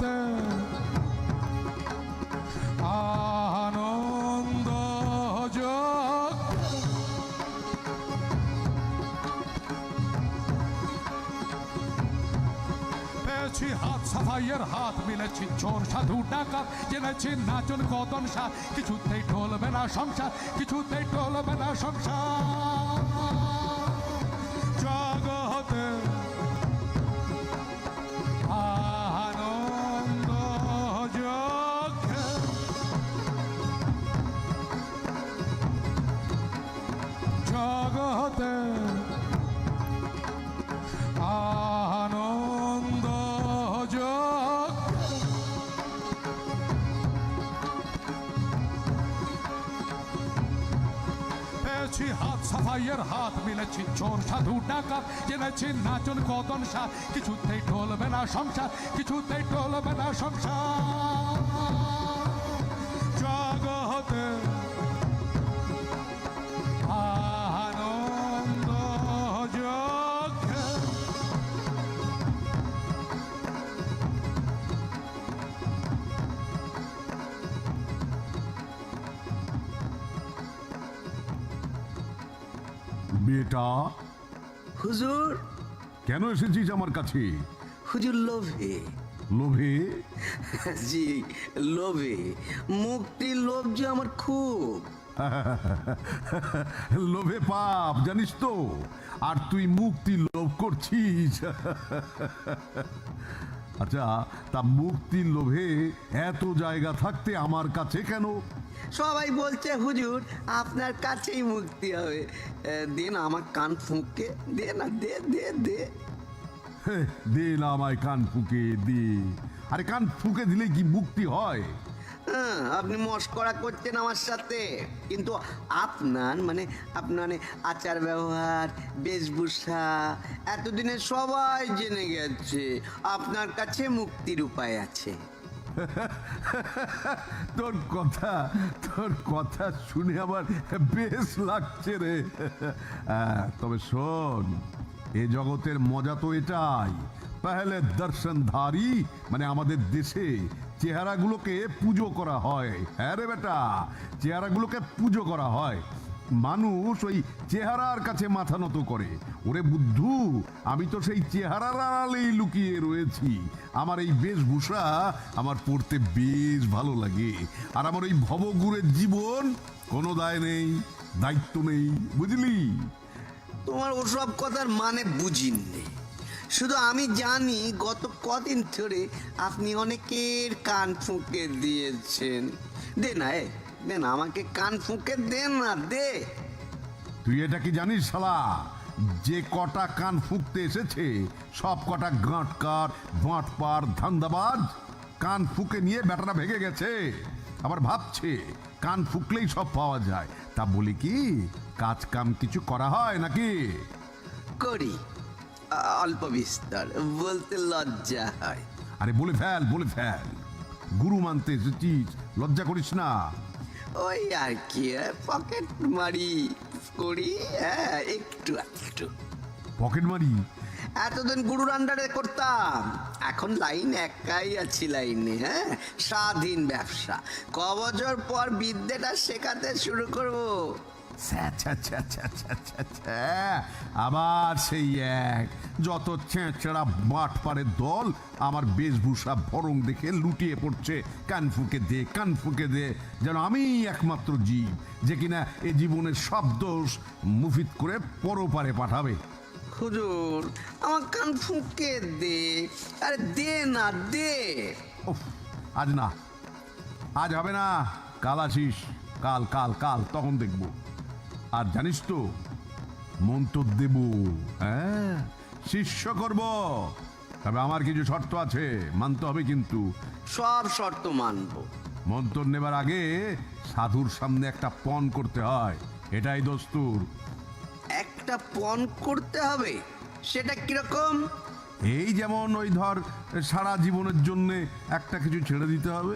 জগতে আনন্দ যোগ পেয়েছি হাত সাফাইয়ের হাত মিলেছি চোর সাধু ডাকাত জেনেছি নাচন কদন সাত কিছুতেই টলবে না সংসার কিছুতেই টলবে না সংসার জগতে আনন্দ যোগে জগতে আনন্দ যোগ পেয়েছি হাত সাফাইয়ের হাত মিলেছি চোর সাধু ডাকাত জেনেছি নাচন কদন সাত কিছুতেই টলবে না সংসার কিছুতেই টলবে না সংসার জগতে আনন্দ যোগে বেটা, হুজুর, কেন এসেছিস আমার কাছে? হুজুর লোভে। লোভে? জি, লোভে। মুক্তির লোভ যে আমার খুব। লোভে পাপ, জানিস তো? আর তুই মুক্তির লোভ করছিস। আচ্ছা, তা মুক্তির লোভে এত জায়গা থাকতে আমার কাছে কেন? সবাই বলছে হুজুর আপনার কাছেই মুক্তি হবে। দে না আমার কান ফুঁকে, দে না, দে দে দে। হে, দে না আমায় কান ফুঁকে দে। আরে কান ফুঁকে দিলে কি মুক্তি হয়? হ্যাঁ, আপনি মস্করা করছেন আমার সাথে, কিন্তু আপনার আপনার আচার ব্যবহার বেশভূষা এতদিনে সবাই জেনে গেছে আপনার কাছে মুক্তির উপায় আছে। তোর কথা শুনে আমার বেশ লাগছে রে। তবে শোন, এ জগতের মজা তো এটাই, পেহলে দর্শনধারী মানে আমাদের দেশে চেহারাগুলোকে পুজো করা হয়। হ্যাঁ রে বেটা, চেহারাগুলোকে পুজো করা হয়। মানুষ ওই চেহারার কাছে মাথা নত করে। ওরে বুদ্ধু, আমি তো সেই চেহারার আড়ালেই লুকিয়ে রয়েছি। আমার এই বেশভূষা আমার পড়তে বেশ ভালো লাগে। আর আমার ওই ভবঘুরের জীবন কোনো দায় নেই, দায়িত্ব নেই, বুঝলি? তোমার ওসব কথার মানে বুঝিনি, শুধু আমি জানি গত কদিন ধরে আপনি অনেকের কান ফুঁকে দিয়েছেন। দে না, দে না আমাকে কান ফুঁকে, দে না, দে। তুই এটা কি জানিস শালা, যে কটা কান ফুঁকতে এসেছে সব কটা গাঁটকার বাঁটপার ধান্দাবাজ। কান ফুঁকে নিয়ে ব্যাটারা ভেগে গেছে, আবার ভাবছে কান ফুঁকলেই সব পাওয়া যায়। তা বলি কি, কাজ কাম কিছু করা হয় নাকি? করি, অল্প বিস্তর, বলতে লজ্জা হয়। আরে বলে ফেল, বলে ফেল। গুরু মানতে এসেছিস, লজ্জা করিস না। ওই আর কি, পকেট মারি করি, হ্যাঁ, একটু একটু। পকেট মারি? এতদিন গুরুর আন্ডারে করতাম, এখন লাইন একাই আছি লাইনে। হ্যাঁ, স্বাধীন ব্যবসা। ক বছর পর বিদ্যেটা শেখাতে শুরু করবো। আবার সেই এক, যত ছেঁচড়া বাটপাড়ের দল আমার বেশভূষা ভরং দেখে লুটিয়ে পড়ছে। কান ফুঁকে দে, কান ফুঁকে দে, যেন আমি একমাত্র জীব যে কিনা এ জীবনের সব দোষ মুফিত করে পরপারে পাঠাবে। হুজুর, আমার কান ফুঁকে দে, আরে দে না, দে। উফ, আজ না, আজ হবে না, কাল আসিস, কাল কাল কাল, তখন দেখবো। আর জানিস তো, মন্ত্র দেব, হ্যাঁ, শিষ্য করব। তবে আমার কিছু শর্ত আছে, মানতে হবে কিন্তু। সব শর্ত মানবো। মন্ত্র নেবার আগে সাধুর সামনে একটা পণ করতে হয়, এটাই দস্তুর। একটা পণ করতে হবে? সেটা কিরকম? এই যেমন ওই ধর, সারা জীবনের জন্য একটা কিছু ছেড়ে দিতে হবে।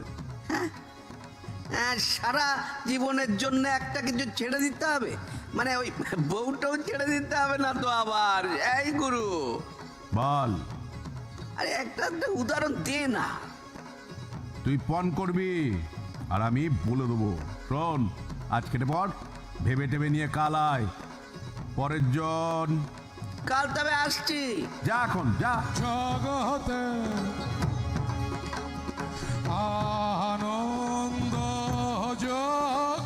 হ্যাঁ, সারা জীবনের জন্য একটা কিছু ছেড়ে দিতে হবে? মানে ওই বউটাও ছেড়ে দিতে হবে না তো আবার? এই গুরু, বল। আরে একটা উদাহরণ দে না। তুই পণ করবি আর আমি বলে দেবো। শোন, আজ কেটে পড়, ভেবে টেবে নিয়ে কাল আয়। পরের জন কাল তবে আসছি। যা, এখন যা। জগতে আনন্দ যোগ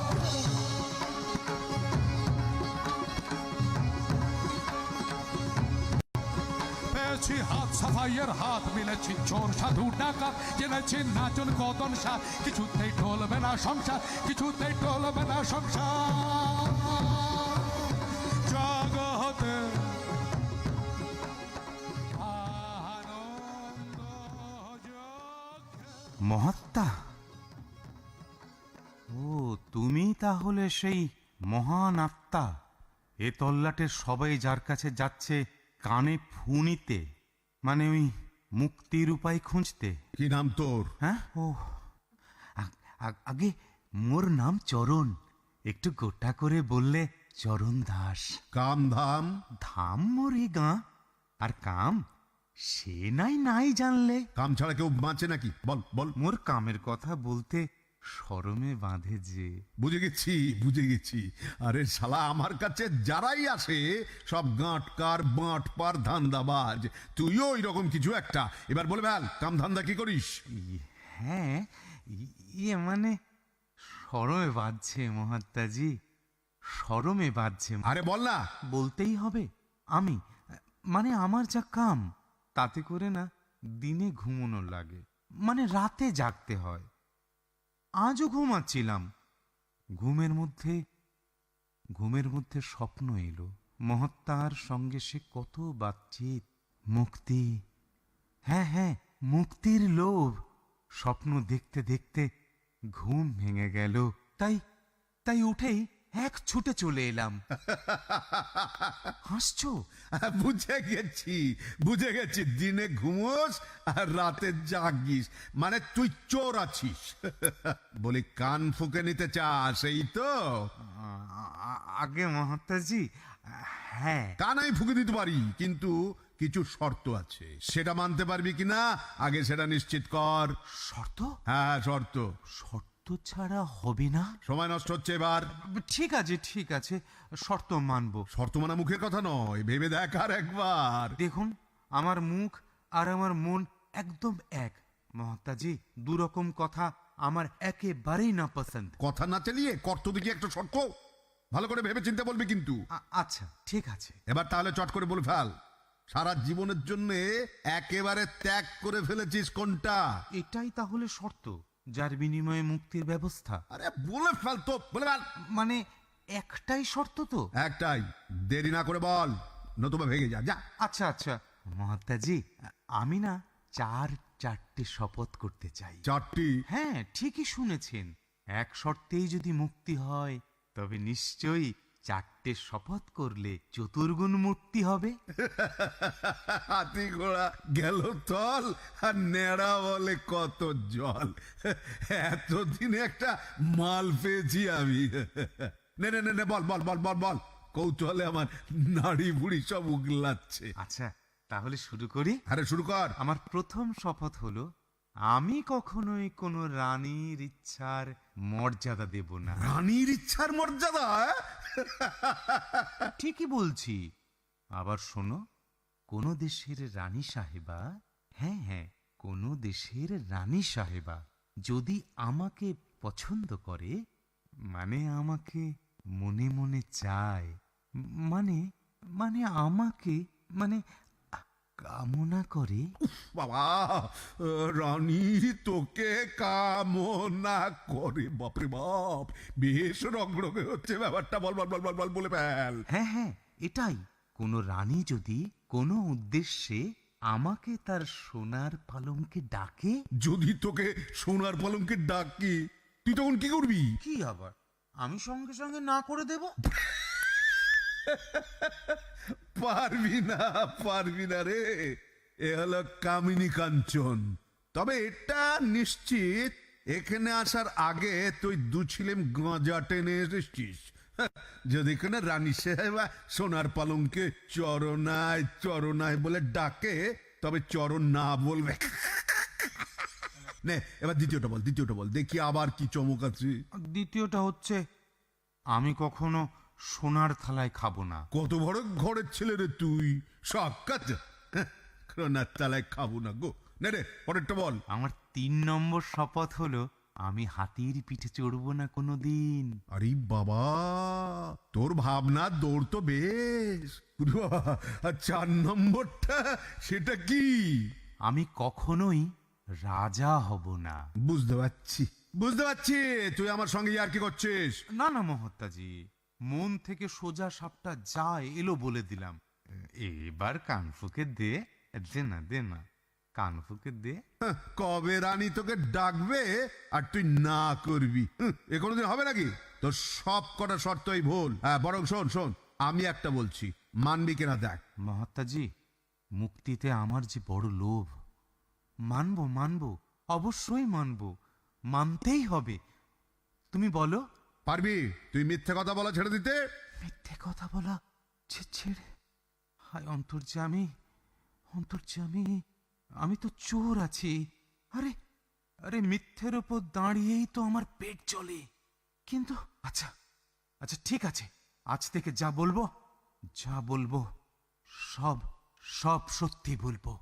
পেয়েছি হাত সাফাইয়ের হাত মিলেছি চোর সাধু ডাকাত জেনেছি নাচন কদন সাত কিছুতেই টলবে না সংসার কিছুতেই টলবে না সংসার জগতে আনন্দ যোগ মহাত্মা, ও তুমি তাহলে সেই মহান আত্মা, এ তল্লাটের সবাই যার কাছে যাচ্ছে কানে ফু নিতে, মানে ওই মুক্তির উপায় খুঁজতে। কি নাম তোর? হ্যাঁ, ও আগে মোর নাম চরণ, একটু গোটা করে বললে চরণ দাস। কাম ধাম? ধাম মোরই গাঁ, আর কাম সে নাই জানলে। কাম ছাড়া কেউ বাঁচে নাকি? বল বল। মোর কামের কথা বলতে শরমে বাঁধে যে। বুঝে গেছি। আরে শালা, আমার কাছে যারাই আসে সব গাঁটকার বাঁটপার ধান্দাবাজ। তুইও ওই রকম কিছু একটা। এবার বলে ফেল, কাম ধান্দা কি করিস? হ্যাঁ, ইয়ে মানে শরমে বাঁধছে মহাত্মাজি, শরমে বাঁধছে। আরে বল না। বলতেই হবে, আমি মানে আমার যা কাম, তাতে করে না দিনে ঘুমোনো লাগে, মানে রাতে জাগতে হয়। আজও ঘুমাচ্ছিলাম, ঘুমের মধ্যে স্বপ্ন এলো। মহাত্মার সঙ্গে সে কত বাতচিত, মুক্তি, হ্যাঁ মুক্তির লোভ। স্বপ্ন দেখতে দেখতে ঘুম ভেঙে গেল, তাই উঠেই এক ছুটে চলে এলাম। হাসছো? বুঝে গেছি, দিনে ঘুমোস আর রাতে জাগিস, মানে তুই চোর আছিস। বলি, কান ফুকে নিতে চাস, এই তো? আগে মহাত্মাজি, হ্যাঁ। কান আমি ফুকে দিতে পারি, কিন্তু কিছু শর্ত আছে। সেটা মানতে পারবি কিনা আগে সেটা নিশ্চিত কর। শর্ত? হ্যাঁ, শর্ত। শর্ত ছাড়া হবে না। সময় নষ্ট হচ্ছে এবার। ঠিক আছে, শর্ত মানবো। শর্ত মানা মুখের কথা নয়, ভেবে দেখ আর একবার। দেখুন, আমার মুখ আর আমার মন একদম এক মহাত্মাজি। দুরকম কথা আমার একেবারেই না পছন্দ। কথা না চালিয়ে কর্ত দেখি একটা শর্ত। ভালো করে ভেবে চিন্তে বলবি কিন্তু। আচ্ছা, ঠিক আছে। এবার তাহলে চট করে বলে ফেল, সারা জীবনের জন্য একেবারে ত্যাগ করে ফেলেছিস কোনটা? এটাই তাহলে শর্ত, যার বিনিময়ে মুক্তির ব্যবস্থা। আরে বলে ফেল তো, বলে ফেল। মানে একটাই শর্ত তো? একটাই। দেরি না করে বল, নতুবা ভেঙে যা। আচ্ছা মহাত্মাজি, আমি না চারটে শপথ করতে চাই। 4টি? হ্যাঁ, ঠিকই শুনেছেন। এক শর্তেই যদি মুক্তি হয়, তবে নিশ্চয়ই 4টে শপথ করলে চতুর্গুণ মুক্তি হবে। হাতি ঘোড়া গেল তল আর নেড়া বলে কত জল। এতদিনে একটা মাল পেয়েছি আমি। নে বল। কৌতূহলে আমার নাড়ি বুড়ি সব উগলাচ্ছে। আচ্ছা, তাহলে শুরু করি। আরে শুরু কর। আমার প্রথম শপথ হলো, আমি কখনোই কোনো রানীর ইচ্ছার মর্যাদা দেব না। রানীর ইচ্ছার মর্যাদা? ঠিকই বলছি। আবার শোনো, কোন দেশের রানী সাহেবা, হ্যাঁ, কোন দেশের রানী সাহেবা যদি আমাকে পছন্দ করে, মানে আমাকে মনে মনে চায়, মানে আমাকে কামনা করে। বাবা, রানী তোকে কামনা করে? বাপরে বাপ, বেশ রগরগে হচ্ছে ব্যাপারটা। বল বলে ফেল। হ্যাঁ, এটাই। কোন রানী যদি কোনো উদ্দেশ্যে আমাকে তার সোনার পালঙ্কে ডাকে। যদি তোকে সোনার পালঙ্কে ডাকি, তুই তখন কি করবি? কি আবার, আমি সঙ্গে সঙ্গে না করে দেব। পারবি না রে। এ হলো কামিনী কাঞ্চন। তবে এটা নিশ্চিত, এখানে আসার আগে তুই 2 ছিলেম গাঁজা টেনে এসেছিস। যদি কোনো রানী সাহেবা সোনার পালঙ্কে চরণায় বলে ডাকে, তবে চরণ না বলবে। নে এবার দ্বিতীয়টা বল দেখি আবার কি চমক আছে। দ্বিতীয়টা হচ্ছে, আমি কখনো সোনার থালায় খাবো না। কত বড় ঘরের ছেলে রে তুই, সাক্ষাৎ সোনার তালায় খাবো না গো। নে রে পরেরটা বল। আমার 3 নম্বর শপথ হলো, আমি হাতির পিঠে চড়বো না কোনোদিন। আরে বাবা, তোর ভাবনা দৌড় তো বেশ। পুরো, আর 4 নম্বরটা সেটা কি? আমি কখনোই রাজা হব না। বুঝতে পারছি তুই আমার সঙ্গে আর কি করছিস। না না মহাত্মাজি, মন থেকে সোজা সাপটা যা এলো বলে দিলাম। এবার কান ফুকে দে, দে না কান ফুকে দে। কবে রানী তোকে ডাকবে আর তুই না করবি, এ কোনোদিন হবে নাকি? তোর সব কটা শর্তই ভুল। হ্যাঁ বরং শোন আমি একটা বলছি, মানবি কিনা দেখ। মহাত্মাজি, মুক্তিতে আমার যে বড় লোভ। মানবো, অবশ্যই মানবো, মানতেই হবে। তুমি বলো। পারবি তুই মিথ্যে কথা বলা ছেড়ে দিতে? মিথ্যে কথা বলা ছেড়ে? হায় অন্তর্যামী, আমি তো চোর আছি। আরে মিথ্যের ওপর দাঁড়িয়েই তো আমার পেট চলে। কিন্তু আচ্ছা ঠিক আছে, আজ থেকে যা বলবো সব সত্যি বলবো।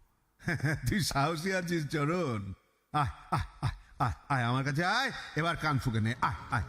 তুই সাহসী আছিস চরণ। আয় আয় আয় আয় আয় আমার কাছে আয়, এবার কান ফুকে নে, আয় আয়।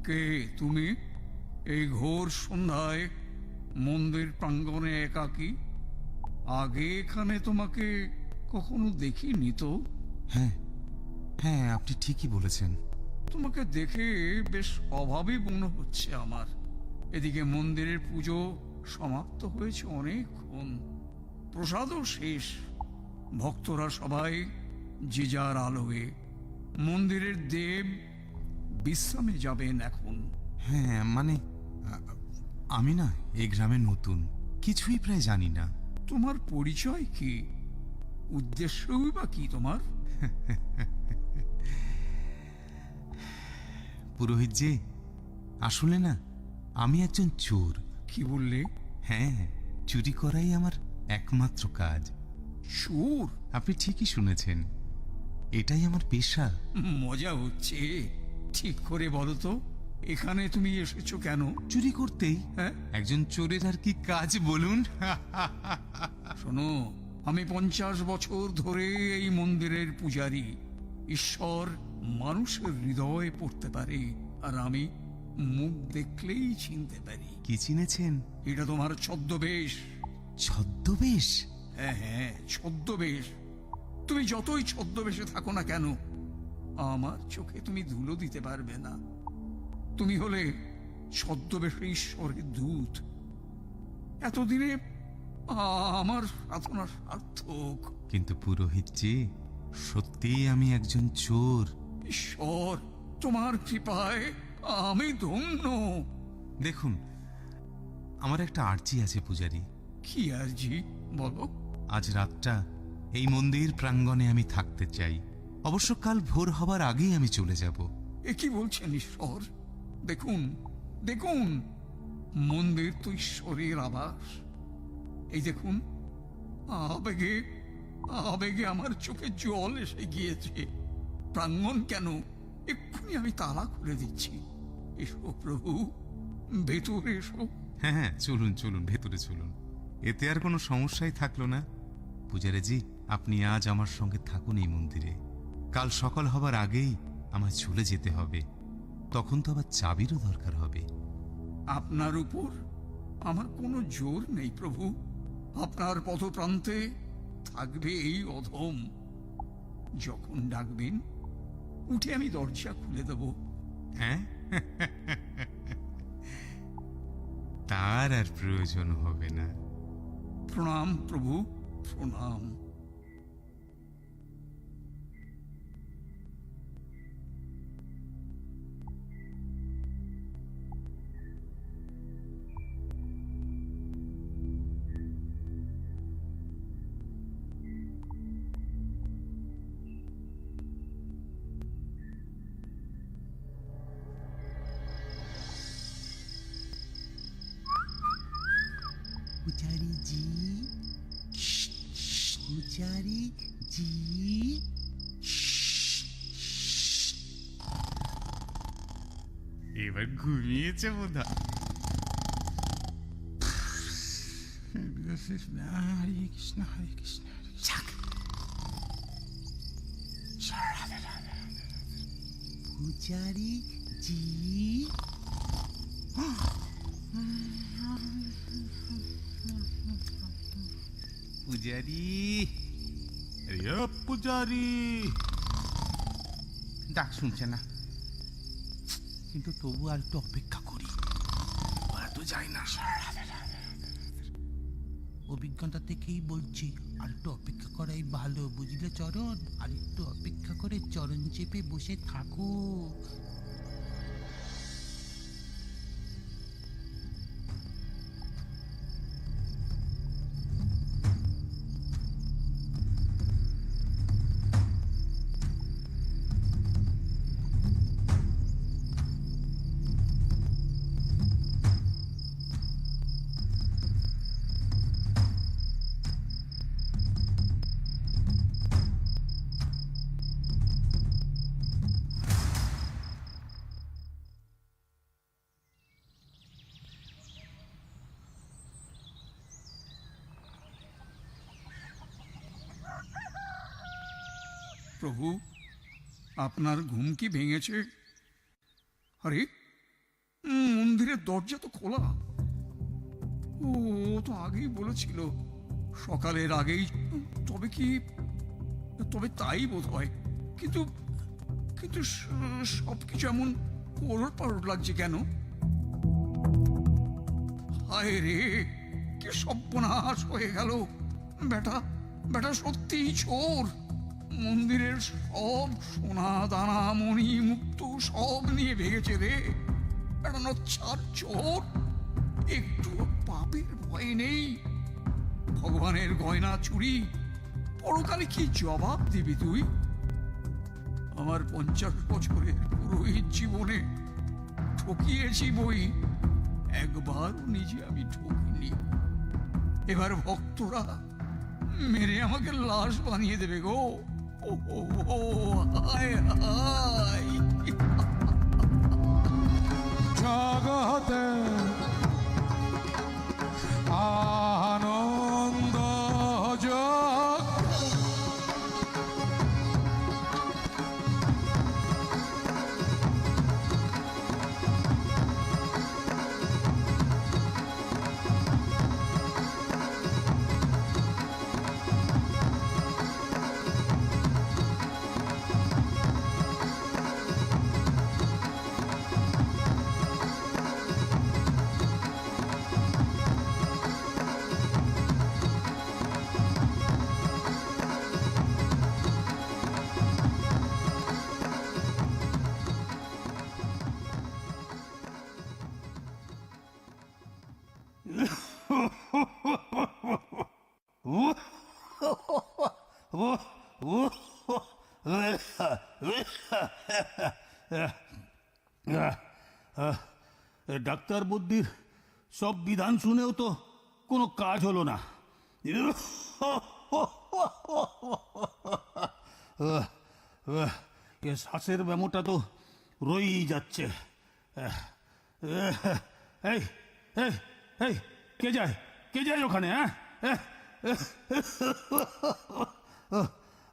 কে তুমি এই ঘোর সন্ধ্যায় মন্দির প্রাঙ্গণে একাকী? আগে এখানে তোমাকে কখনো দেখিনি তো। হ্যাঁ আপনি ঠিকই বলেছেন। তোমাকে দেখে বেশ অভাবী মনে হচ্ছে আমার। এদিকে মন্দিরের পুজো সমাপ্ত হয়েছে অনেকক্ষণ, প্রসাদও শেষ, ভক্তরা সবাই যে যার আলোয়। মন্দিরের দেব বিশ্রামে যাবেন এখন। হ্যাঁ মানে আমি না এই গ্রামে নতুন, কিছুই প্রায় জানি না। তোমার পরিচয় কি? উদ্দেশ্যই বা কি তোমার? পুরোহিতজি, আসলে না আমি একজন চোর। কি বললে? হ্যাঁ, চুরি করাই আমার একমাত্র কাজ। চোর? আপনি ঠিকই শুনেছেন, এটাই আমার পেশা। মজা হচ্ছে। ঠিক করে বলো তো, এখানে তুমি এসেছো কেন? চুরি করতেই। হ্যাঁ, একজন চোরের আর কি কাজ বলুন? শোনো, আমি 50 বছর ধরে এই মন্দিরের পূজারী। ঈশ্বর মানুষের হৃদয়ে পড়তে পারে, আর আমি মুখ দেখলেই চিনতে পারি। কি চিনেছেন? এটা তোমার ছদ্মবেশ। ছদ্মবেশ? হ্যাঁ, ছদ্মবেশ। তুমি যতই ছদ্মবেশে থাকো না কেন, আমার চোখে তুমি ধুলো দিতে পারবে না। তুমি হলে ছদ্মবেশে ঈশ্বরের দূত। এতদিনে আমার সাধনা সার্থক। কিন্তু পুরোহিতজি, সত্যিই আমি একজন চোর। ঈশ্বর, তোমার কৃপায় আমি ধন্য। দেখুন, আমার একটা আর্জি আছে পূজারি। কি আরজি বলো? আজ রাতটা এই মন্দির প্রাঙ্গণে আমি থাকতে চাই। অবশ্য কাল ভোর হবার আগেই আমি চলে যাব। এ কি বলছেন ঈশ্বর? দেখুন দেখুন, মন্দির তো ঈশ্বরের আবাস। এই দেখুন, আবেগে আবেগে আমার চোখে জল এসে গিয়েছে। প্রাঙ্গণ কেন, এক্ষুনি আমি তালা খুলে দিচ্ছি। এসো প্রভু, ভেতরে এসো। হ্যাঁ, চলুন ভেতরে চলুন। এতে আর কোনো সমস্যাই থাকলো না। পূজারিজি, আপনি আজ আমার সঙ্গে থাকুন এই মন্দিরে। কাল সকাল হবার আগেই আমায় চলে যেতে হবে। তখন তো আবার চাবিরও দরকার হবে। আপনার উপর আমার কোনো জোর নেই প্রভু। আপনার পথপ্রান্তে থাকবে এই অধম। যখন ডাকবেন উঠে আমি দরজা খুলে দেব। হ্যাঁ, তার আর প্রয়োজন হবে না। প্রণাম প্রভু, প্রণাম। পূজারি জি, পূজারি জি। এবার ঘুমিয়েছে বোধ হয়। হরে কৃষ্ণ, হরে কৃষ্ণ, হরে কৃষ্ণ। পূজারি জি, পূজারি, আরে ও পূজারি, ডাক শুনছে না, কিন্তু তবু আর একটু অপেক্ষা করি। আর তো যাই না। অভিজ্ঞতা থেকেই বলছি, আর একটু অপেক্ষা করাই ভালো, বুঝলে চরণ? আর একটু অপেক্ষা করে চরণ চেপে বসে থাকো। প্রভু, আপনার ঘুম কি ভেঙেছে? আরে, মন্দিরের দরজা তো খোলা। ও তো আগেই বলেছিল সকালের আগেই। তবে তাই বোধ হয়। কিন্তু কিন্তু সবকিছু এমন ওলট পালট লাগছে কেন? হায় রে, কি সর্বনাশ হয়ে গেল! বেটা বেটা সত্যিই চোর। মন্দিরের সব সোনা দানা মণি মুক্ত সব নিয়ে ভেঙেছে রে। বেটা নচ্ছার চোর, একটু পাপের ভয় নেই। ভগবানের গয়না চুরি, পরকালে কি জবাব দিবি তুই? আমার 50 বছরের পুরোহিত জীবনে ঠকিয়েছি বই, একবারও নিজে আমি ঠকিনি। এবার ভক্তরা মেরে আমাকে লাশ বানিয়ে দেবে গো। ও ও ও, হায় হায়। জগতে আনন্দ যোগ ডাক্তার বুদ্ধির সব বিধান শুনেও তো কোনো কাজ হলো না। এ শ্বাসের ব্যামোটা তো রয়েই যাচ্ছে। এই এই এই, কে যায় ওখানে? হ্যাঁ,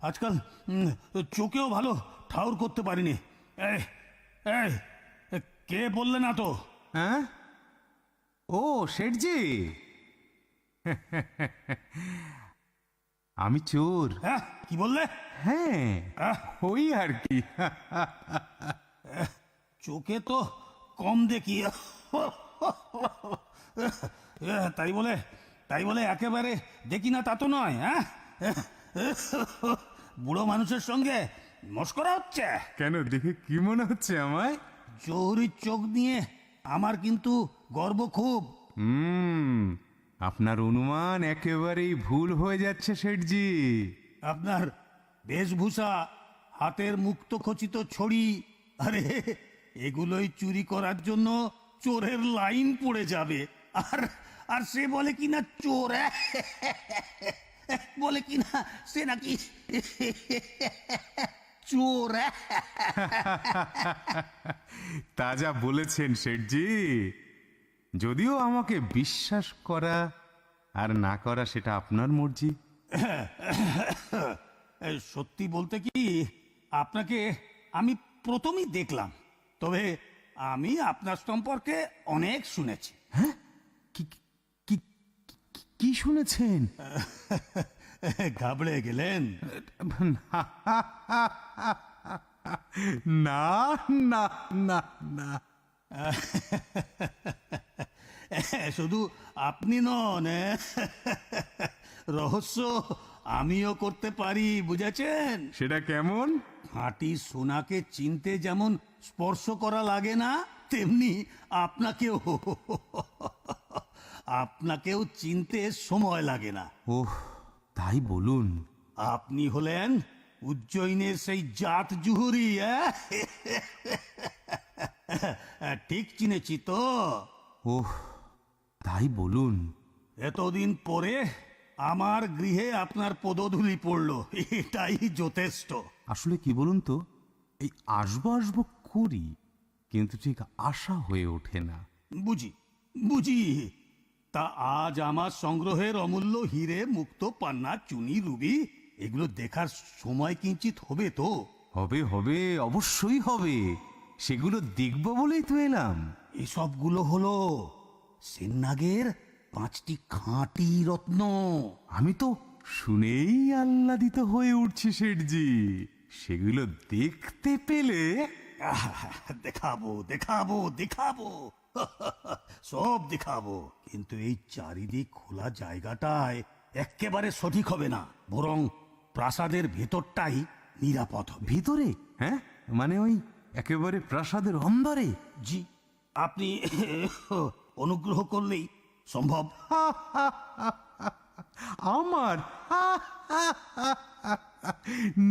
আজকাল চোখেও ভালো ঠাউর করতে পারিনি। এই এই, কে বললে না তো? হ্যাঁ, ও শেঠজি, আমি চোর। হ্যাঁ, কি বললে? হ্যাঁ, ওই আর কি। চোখে তো কম দেখি, তাই বলে তাই বলে একেবারে দেখি না তা তো নয়, হ্যাঁ? বুড়ো মানুষের সঙ্গে মস্করা হচ্ছে। কেন, দেখে কি মনে হচ্ছে আমায়? জহুরির চোখ নিয়ে আমার কিন্তু গর্ব খুব। আপনার অনুমান একেবারেই ভুল হয়ে যাচ্ছে শেঠজি। আপনার বেশভূষা, হাতের মুক্ত খচিত ছড়ি, আরে এগুলোই চুরি করার জন্য চোরের লাইন পড়ে যাবে। আর আর সে বলে কিনা চোর, বলে কিনা সে নাকি চোর। তা যা বলেছেন শেঠজি, যদিও আমাকে বিশ্বাস করা আর না করা সেটা আপনার মর্জি। সত্যি বলতে কি, আপনাকে আমি প্রথমেই দেখলাম, তবে আমি আপনার সম্পর্কে অনেক শুনেছি। হ্যাঁ, কি কি কি শুনেছেন? ঘাবড়ে গেলেন? না না না না, শুধু আপনি নন, রহস্য আমিও করতে পারি, বুঝেছেন? সেটা কেমন? খাঁটি সোনাকে চিনতে যেমন স্পর্শ করা লাগে না, তেমনি আপনাকেও চিনতে সময় লাগে না। ওহ, তাই বলুন। আপনি হলেন উজ্জয়িনের সেই জাত জুহুরি, ঠিক চিনেছি তো? ওহ, তাই বলুন। এতদিন পরে আমার গৃহে আপনার পদধূলি পড়ল, এটাই যথেষ্ট। আসলে কি বলুন তো, এই আসবো আসবো করি, কিন্তু ঠিক আশা হয়ে ওঠে না। বুঝি বুঝি। তা আজ আমার সংগ্রহের অমূল্য হিরে, মুক্ত, পান্না, চুনি, রুবি এগুলো দেখার সময় কিঞ্চিত হবে তো? হবে হবে, অবশ্যই হবে। সেগুলো দেখব বলেই তো এলাম। এসবগুলো হলো সেননাগের 5টি খাঁটি রত্ন। আমি তো শুনেই আহ্লাদিত হয়ে উঠছি শেঠজি। সেগুলো দেখতে পেলে দেখাবো দেখাবো দেখাবো, সব দেখাবো। কিন্তু এই চারিদিক খোলা জায়গাটায় একেবারে সঠিক হবে না, বরং প্রাসাদের ভেতরটাই নিরাপদ হবে। ভিতরে? হ্যাঁ, মানে ওই একেবারে প্রাসাদের অন্দরে? জি, আপনি অনুগ্রহ করলেই সম্ভব। আমার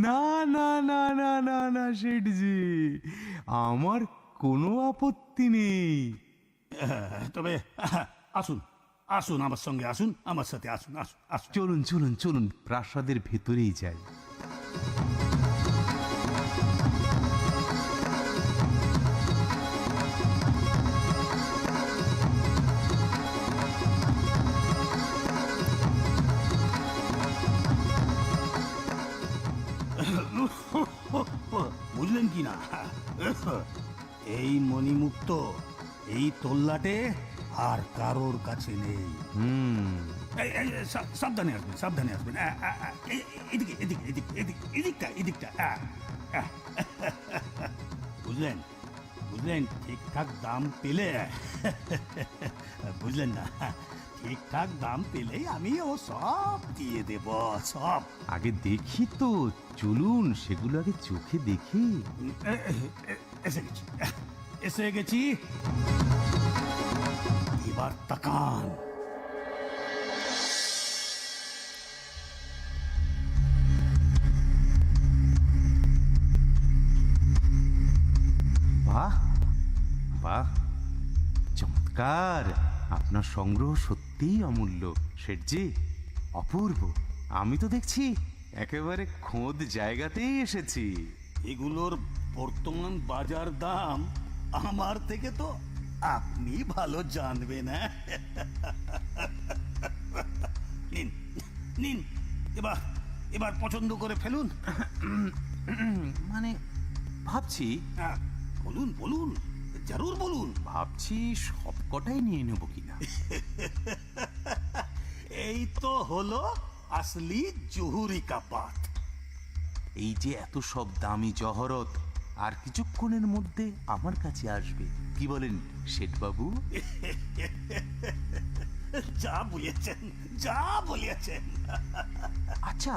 না না না না না না শেঠজি, আমার কোনো আপত্তি নেই। তবে আসুন আসুন, আমার সঙ্গে আসুন, আমার সাথে আসুন, আসুন আসুন। চলুন চলুন চলুন, প্রাসাদের ভেতরেই যাই। বুঝলেন কি না, এই মণিমুক্ত এই তল্লাটে আর কারোর কাছে নেই। সাবধানে আসবেন, সাবধানে আসবেন। এদিকে এদিকে এদিকে এদিকে এদিকটা এদিকটা। বুঝলেন বুঝলেন, ঠিকঠাক দাম পেলে, বুঝলেন না, ঠিকঠাক দাম পেলেই আমি ও সব দিয়ে দেব, সব। আগে দেখি তো, চলুন সেগুলো আগে চোখে দেখি। এসে গেছি, এসে গেছি। এবার তাকান। বাহ বাহ, চমৎকার! আপনার সংগ্রহ সত্যিই অমূল্য শেঠজি, অপূর্ব। আমি তো দেখছি একেবারে খোদ জায়গাতেই এসেছি। এগুলোর বর্তমান বাজার দাম আমার থেকে তো আপনি ভালো জানবেন। নিন নিন, এবার এবার পছন্দ করে ফেলুন। মানে ভাবছি বলুন বলুন, জরুর বলুন। ভাবছি সবকটাই নিয়ে নেব কিনা। এই তো হলো আসলি জহুরি কাপাত। এই যে এত সব দামি জহরত আর কিছুক্ষণের মধ্যে আমার কাছে আসবে, কি বলেন শেঠবাবু? যা বলিয়েছেন, যা বলিয়েছেন। আচ্ছা,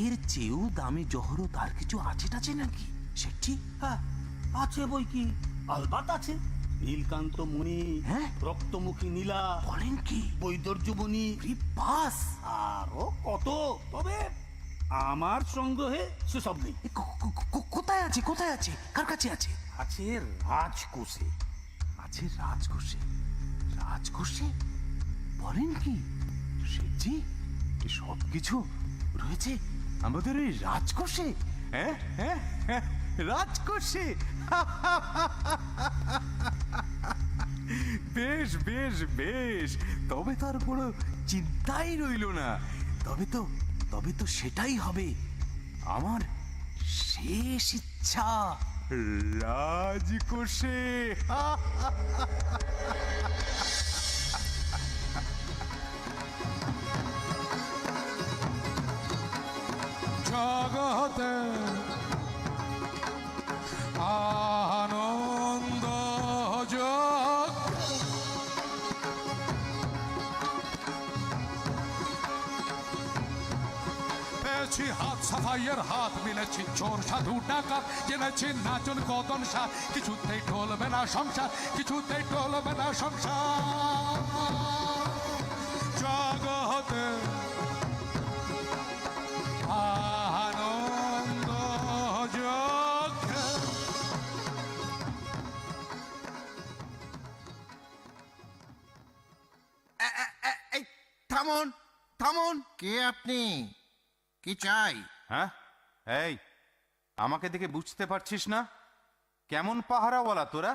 এর চেয়েও দামি জহরত আর কিছু আছে টাছে নাকি সেটি? হ্যাঁ, আছে বই কি, আলবাত আছে। নীলকান্ত মণি, হ্যাঁ? রক্তমুখী নীলা, বলেন কি? বৈদর্যমণি, বাস আরো কত, তবে আমার সংগ্রহে সেসব নেই। কোথায় আছে, কোথায় আছে, কার কাছে আছে? আছে রাজকোষে। আছে রাজকোষে? রাজকোষে বলেন কি সেটি? সব কিছু রয়েছে আমাদের এই রাজকোষে? হ্যাঁ হ্যাঁ হ্যাঁ, রাজকোষে। বেশ বেশ বেশ, তবে তার কোনো চিন্তাই রইল না। তবে তো সেটাই হবে আমার শেষ ইচ্ছা, রাজকোষে। জগতে আনন্দ যোগ পেয়েছি হাত সাফাইয়ের হাত, মিলেছি চোর সাধু ডাকাত, জেনেছি নাচন কদন সাত, কিছুতেই টলবে না সংসার, কিছুতেই টলবে না সংসার। জগতে আনন্দ যোগ। এই থামুন, থামুন। কে আপনি? কি চাই? হ্যাঁ, এই আমাকে দেখে বুঝতে পারছিস না? কেমন পাহারাওয়ালা তোরা?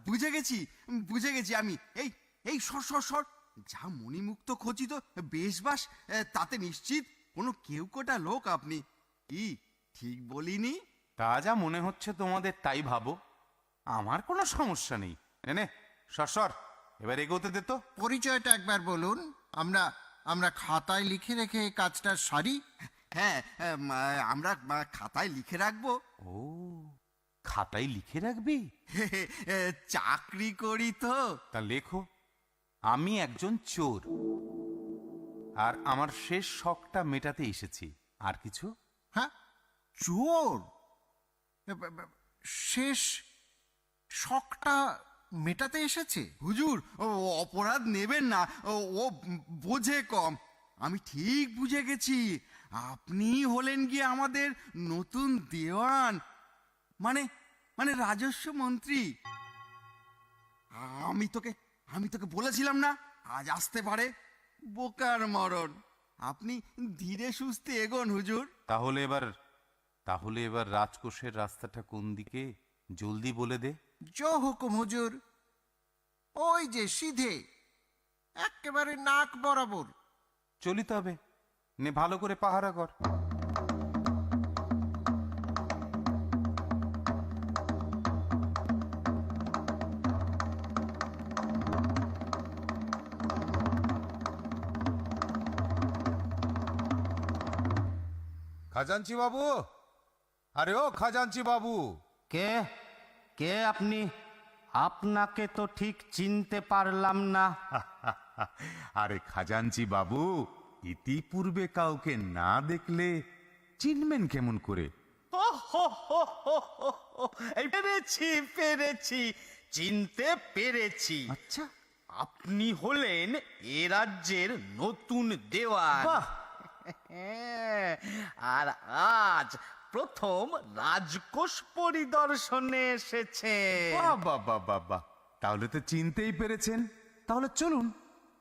বুঝে গেছি আমি। এই এই সর সর সর, যা মণিমুক্ত খচিত বেশবাস, তাতে নিশ্চিত কোনো কেউকোটা লোক আপনি। কি ঠিক বলিনি? তা যা মনে হচ্ছে তোমাদের তাই ভাবো, আমার কোনো সমস্যা নেই। নে সর, এবার এগোতে দে তো। পরিচয়টা একবার বলুন, আমরা আমরা খাতায় লিখে রেখে এই কাজটা সারি। হ্যাঁ, আমরা খাতায় লিখে রাখবো। ও, খাতায় লিখে রাখবি? চাকরি করি তো। তা লেখো, আমি একজন চোর, আর আমার শেষ শখটা মেটাতে এসেছি। আর কিছু? হ্যাঁ, চোর? শেষ শখটা মেটাতে এসেছে? হুজুর, ও অপরাধ নেবেন না, ও বোঝে কম। আমি ঠিক বুঝে গেছি, আপনি হলেন গিয়ে আমাদের নতুন দেওয়ান, মানে মানে রাজস্ব মন্ত্রী। আমি তোকে বলেছিলাম না আজ আসতে পারে। বোকার মরণ। আপনি ধীরে সুস্থে এগোন হুজুর। তাহলে এবার রাজকোষের রাস্তাটা কোন দিকে, জলদি বলে দে। জো হুকুম হুজুর। ওই যে সিধে, একেবারে নাক বরাবর। চলি তবে, নে ভালো করে পাহারা কর। খাজাঞ্চি বাবু, আরে ও খাজাঞ্চি বাবু। কে কে আপনি? আপনাকে তো ঠিক চিনতে পারলাম না। আরে খাজাঞ্চি বাবু, ইতিপূর্বে কাউকে না দেখলে চিনবেন কেমন করে? পেরেছি, চিনতে পেরেছি। আচ্ছা, আপনি হলেন এ রাজ্যের নতুন দেওয়ান। আর আজ প্রথম রাজকোষ পরিদর্শনে এসেছে। বাবা, তাহলে তো চিনতেই পেরেছেন। তাহলে চলুন,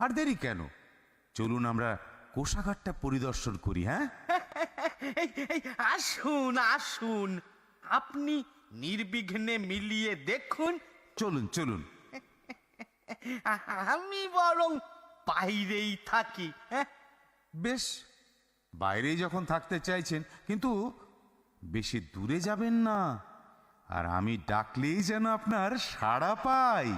আর দেরি কেন? চলুন আমরা কোষাগারটা পরিদর্শন করি। হ্যাঁ, আসুন আসুন, আপনি নির্বিঘ্নে মিলিয়ে দেখুন। চলুন। আমি বরং বাইরেই থাকি। বেশ, বাইরেই যখন থাকতে চাইছেন, কিন্তু বেশি দূরে যাবেন না, আর আমি ডাকলেই যেন আপনার সাড়া পাই।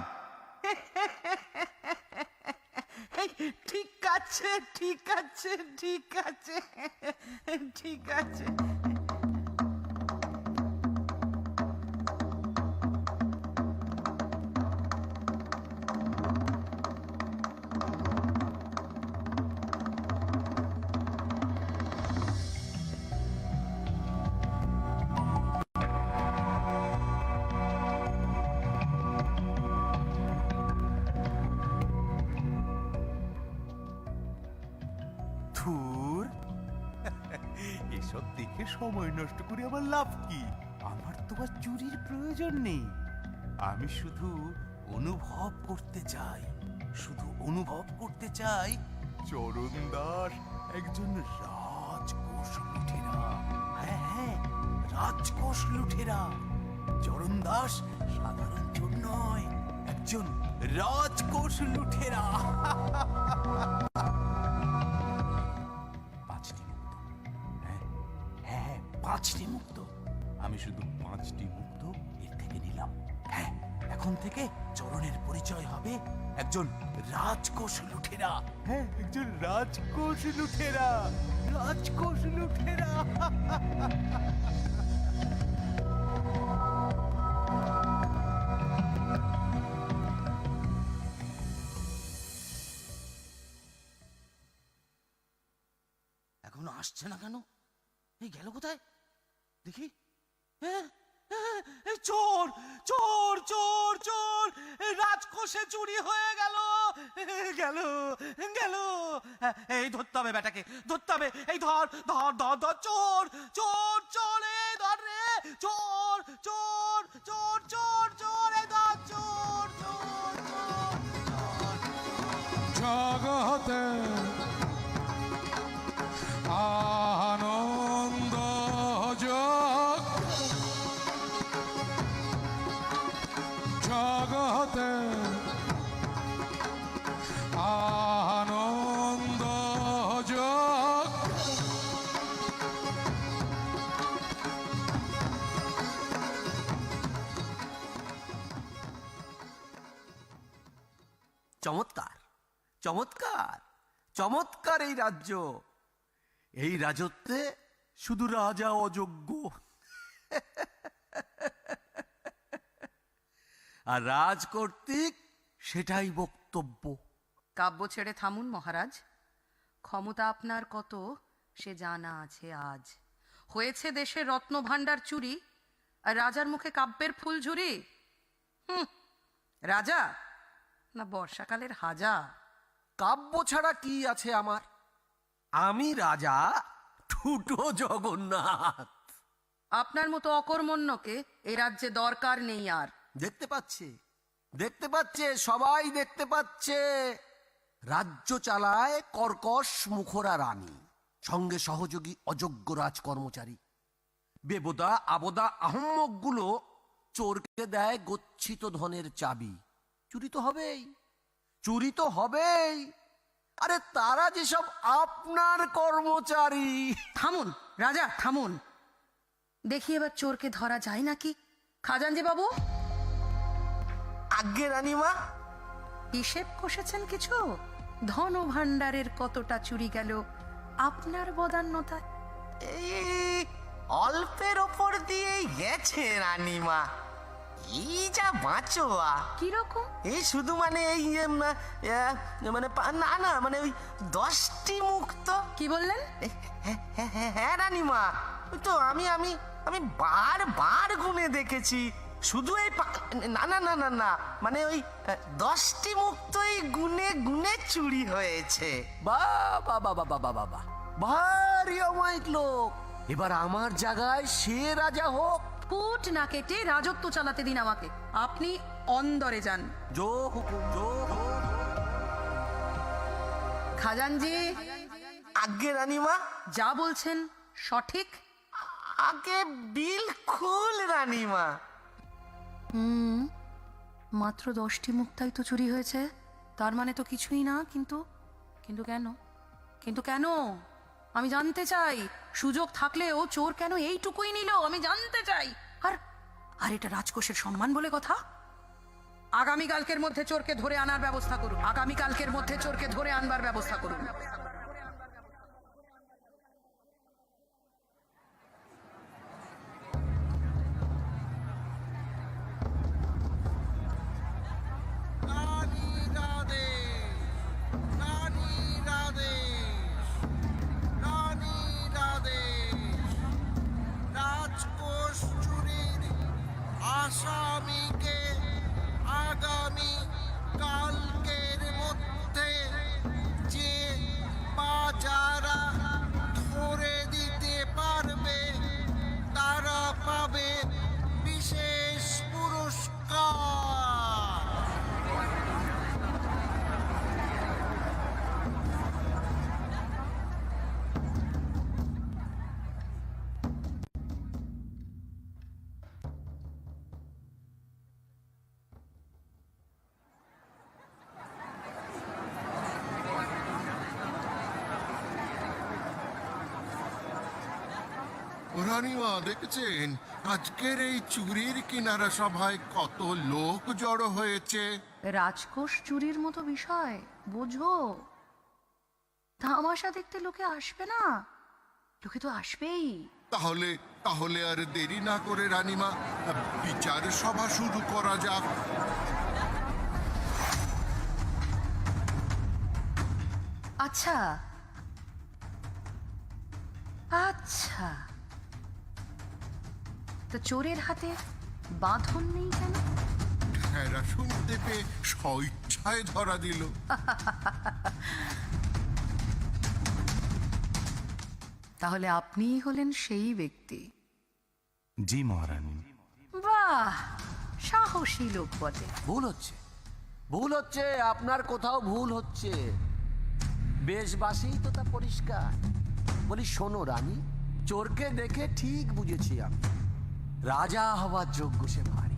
ঠিক আছে, ঠিক আছে, ঠিক আছে, ঠিক আছে। এসব দেখে সময় নষ্ট করে আমার লাভ কি? আমার তো আর চুরির প্রয়োজন নেই। আমি শুধু অনুভব করতে চাই, শুধু অনুভব করতে চাই চরণ দাস একজন রাজকোষ লুঠেরা। হ্যাঁ হ্যাঁ, রাজকোষ লুঠেরা। চরণ দাস সাধারণ চোর নয়, একজন রাজকোষ লুঠেরা। 5টি মুক্ত। হ্যাঁ হ্যাঁ, 5টি মুক্ত। আমি শুধু 5টি মুক্ত এর থেকে নিলাম। হ্যাঁ, এখন থেকে চরণের পরিচয় হবে একজন রাজকোষ লুঠেরা। হ্যাঁ, একজন রাজকোষ লুঠেরা, রাজকোষ লুঠেরা। এখনো আসছে না কেন? এই গেল কোথায় দেখি। হ্যাঁ, হ্যাঁ, এই চোর চোর চোর চোর, এই রাজকোষে চুরি হয়ে গেল গেল গেল। এই ধরতে হবে বেটাকে, ধরতে হবে। এই ধর ধর ধর ধর, চোর চোর চোর, এই ধর রে, চোর চোর চোর চোর চোর, এই ধর, চোর চোর চোর চোর। জগতে আনন্দ যোগ, জগতে আনন্দ যোগ। চমৎকার চমৎকার চমৎকার এই রাজ্য। এই রাজত্বে শুধু রাজা অযোগ্য, আর রাজ কর্তৃক সেটাই বক্তব্য। কাব্য ছেড়ে থামুন মহারাজ। ক্ষমতা আপনার কত সে জানা আছে আজ। হয়েছে দেশের রত্ন ভাণ্ডার চুরি, আর রাজার মুখে কাব্যের ফুল ঝুরি। রাজা না বর্ষাকালের হাজা? কাব্য ছাড়া কি আছে আমার? আমি রাজা ঠুটো জগন্নাথ। আপনার মতো অকর্মণ্যকে এ রাজ্যে দরকার নেই আর। দেখতে পাচ্ছে, দেখতে পাচ্ছে, সবাই দেখতে পাচ্ছে। রাজ্য চালায় কর্কশ মুখরা রানী, সঙ্গে সহযোগী অযোগ্য রাজ কর্মচারী। বেবদা আবদা আহম্মকগুলো চোরকে দেয় গচ্ছিত ধনের চাবি। চুরি তো হবেই, চুরি তো হবেই। আরে তারা যেসব আপনার কর্মচারী। থামুন রাজা, থামুন। দেখি এবার চোরকে ধরা যায় নাকি। খাজানজি বাবু, আজ্ঞে রানীমা। হিসেব কষেছেন কিছু? ধন ভাণ্ডারের কতটা চুরি গেল আপনার বদান্যতায়? এই অল্পের ওপর দিয়েই গেছে রানীমা। এই যা বাঁচোয়া। কিরকম? এই শুধু মানে এই মানে না না, মানে ওই 10টি মুক্ত। কি বললেন? হ্যাঁ রানীমা, ওই তো আমি আমি আমি বারবার গুনে দেখেছি। শুধু এই না না না না না, মানে ওই 10টি মুক্তই গুনে গুনে চুরি হয়েছে। বাবা বাবা বাবা বাবা, ভারী অমায়িক লোক। এবার আমার জায়গায় সে রাজা হোক। ফুট না কেটে রাজত্ব চালাতে দিন আমাকে। আপনি অন্দরে যান। জো হুকুম, জো হুকুম। খাজানজি। আজ্ঞে রানীমা। যা বলছেন সঠিক? আগে বিলকুল রানীমা। মাত্র 10টি মুক্তাই তো চুরি হয়েছে, তার মানে তো কিছুই না। কিন্তু কিন্তু কেন? কিন্তু কেন আমি জানতে চাই। সুযোগ থাকলেও চোর কেন এইটুকুই নিল আমি জানতে চাই। আর আর এটা রাজকোষের সম্মান বলে কথা। আগামীকালকের মধ্যে চোরকে ধরে আনার ব্যবস্থা করুন। আগামীকালকের মধ্যে চোরকে ধরে আনবার ব্যবস্থা করুন। আসামিকে আগামী কালকের মধ্যে যে রানীমা দেখেছেন আজকের এই চুরির কিনারা সভায় কত লোক জড়ো হয়েছে? রাজকোষ চুরির মতো বিষয় বোঝো, তামাশা দেখতে লোকে আসবে না? লোকে তো আসবেই। তাহলে তাহলে আর দেরি না করে রানীমা বিচার সভা শুরু করা যাক। আচ্ছা আচ্ছা, তো চোরের হাতে বাঁধন নেই কেন? ঠেরা শুনতে পেয়ে স্বইচ্ছায় ধরা দিল। তাহলে আপনিই হলেন সেই ব্যক্তি। জি মহারানী। বাহ, সাহসী লোক বটে। ভুল হচ্ছে, ভুল হচ্ছে, আপনার কোথাও ভুল হচ্ছে। বেশবাসী তো তা পরিষ্কার। বলি শোনো রানী, চোরকে দেখে ঠিক বুঝেছি আমি, রাজা হবার যোগ্য সে ভারী।